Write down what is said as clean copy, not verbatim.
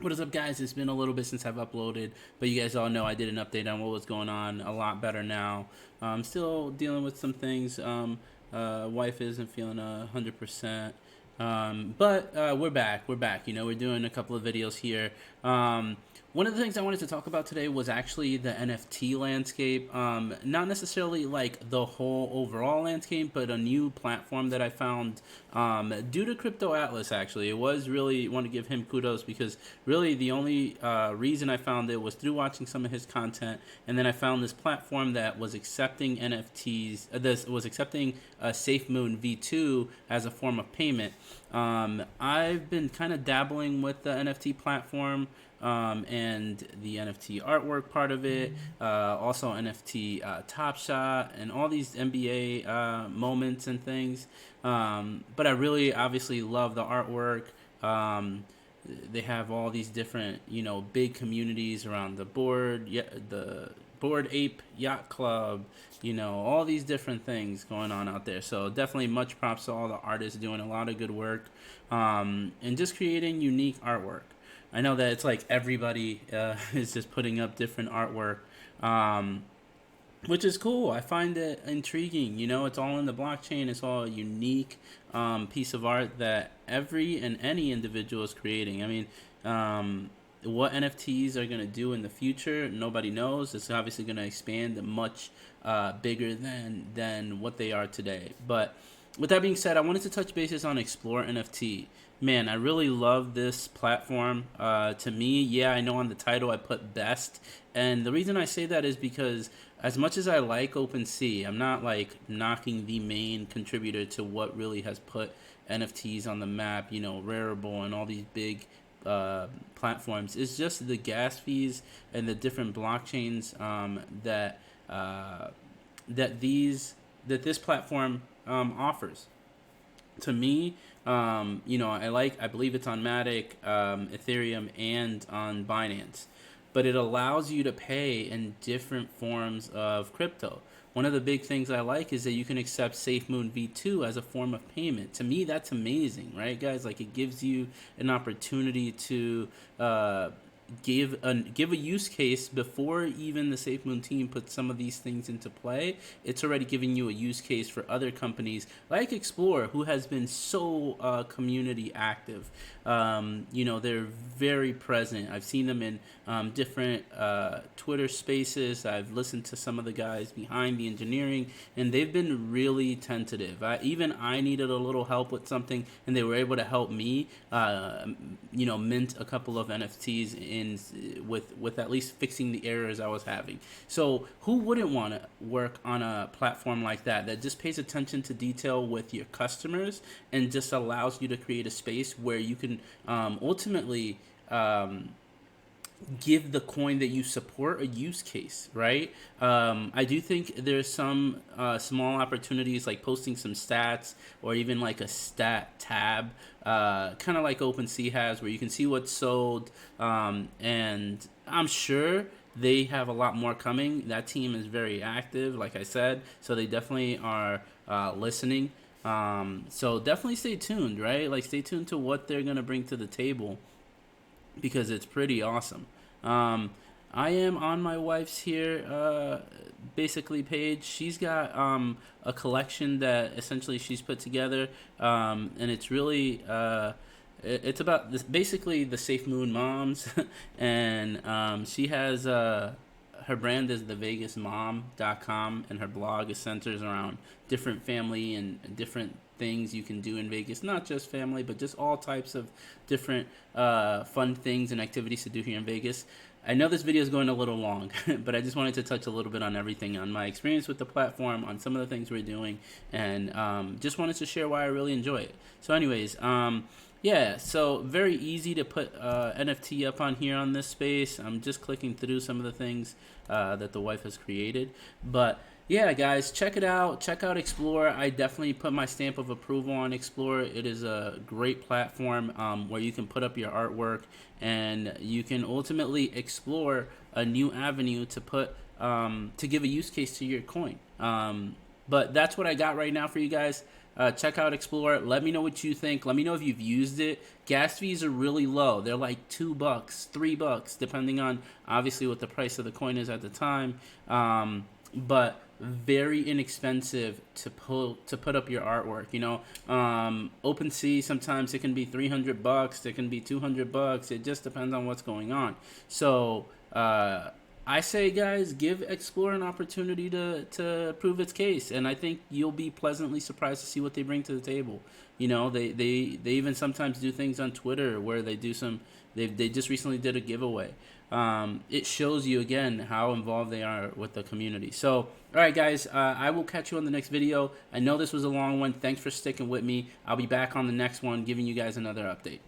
What is up, guys? It's been a little bit since I've uploaded, but you guys all know I did an update on what was going on. A lot better now. I'm still dealing with some things. Wife isn't feeling 100%. But we're back. We're back. You know, we're doing a couple of videos here. One of the things I wanted to talk about today was actually the NFT landscape. Not necessarily like the whole overall landscape, but a new platform that I found due to Crypto Atlas. Actually, it was really want to give him kudos because really the only reason I found it was through watching some of his content, and then I found this platform that was accepting NFTs. This was accepting Safemoon V2 as a form of payment. I've been kind of dabbling with the NFT platform and the NFT artwork part of it, also NFT Top Shot, and all these NBA moments and things. But I really obviously love the artwork. They have all these different, big communities around the board, yeah, the Board Ape Yacht Club, all these different things going on out there. So definitely much props to all the artists doing a lot of good work, and just creating unique artwork. I know that it's like everybody is just putting up different artwork, um, which is cool. I find it intriguing. It's all in the blockchain. It's all a unique piece of art that every and any individual is creating. I mean, what NFTs are going to do in the future, nobody knows. It's obviously going to expand much bigger than what they are today. But with that being said, I wanted to touch bases on Explore NFT. Man, I really love this platform. To me, yeah, I know on the title I put best. And the reason I say that is because as much as I like OpenSea, I'm not like knocking the main contributor to what really has put NFTs on the map, Rarible and all these big platforms. It's just the gas fees and the different blockchains that this platform offers. To me, I believe it's on Matic, Ethereum, and on Binance, but it allows you to pay in different forms of crypto. One of the big things I like is that you can accept Safemoon V2 as a form of payment. To me, that's amazing, right, guys? Like, it gives you an opportunity to give a use case before even the SafeMoon team puts some of these things into play. It's already giving you a use case for other companies like Explore, who has been so community active. They're very present. I've seen them in different Twitter spaces. I've listened to some of the guys behind the engineering, and they've been really tentative. Even I needed a little help with something, and they were able to help me, mint a couple of NFTs with at least fixing the errors I was having. So who wouldn't want to work on a platform like that just pays attention to detail with your customers and just allows you to create a space where you can ultimately give the coin that you support a use case, right? I do think there's some small opportunities like posting some stats or even like a stat tab, kind of like OpenSea has, where you can see what's sold. And I'm sure they have a lot more coming. That team is very active, like I said, so they definitely are listening. So definitely stay tuned, right? Like, stay tuned to what they're gonna bring to the table because it's pretty awesome. Um, I am on my wife's here, basically page. She's got a collection that essentially she's put together, and it's really it's about this, basically the Safe Moon moms, and she has her brand is thevegasmom.com, and her blog is centers around different family and different things you can do in Vegas, not just family, but just all types of different fun things and activities to do here in Vegas. I know this video is going a little long, but I just wanted to touch a little bit on everything, on my experience with the platform, on some of the things we're doing, and just wanted to share why I really enjoy it. So anyways, yeah, so very easy to put NFT up on here on this space. I'm just clicking through some of the things that the wife has created. But yeah, guys, check it out. Check out Explore. I definitely put my stamp of approval on Explore. It is a great platform where you can put up your artwork and you can ultimately explore a new avenue to put to give a use case to your coin. But that's what I got right now for you guys. check out Explore. Let me know what you think. Let me know if you've used it. Gas fees are really low. They're like $2, $3, depending on obviously what the price of the coin is at the time. But very inexpensive to put up your artwork. You know, OpenSea, sometimes it can be $300, it can be $200. It just depends on what's going on. So I say, guys, give Explore an opportunity to prove its case, and I think you'll be pleasantly surprised to see what they bring to the table. You know, they even sometimes do things on Twitter where they do some. They just recently did a giveaway. It shows you again how involved they are with the community. So, all right, guys, I will catch you on the next video. I know this was a long one. Thanks for sticking with me. I'll be back on the next one, giving you guys another update.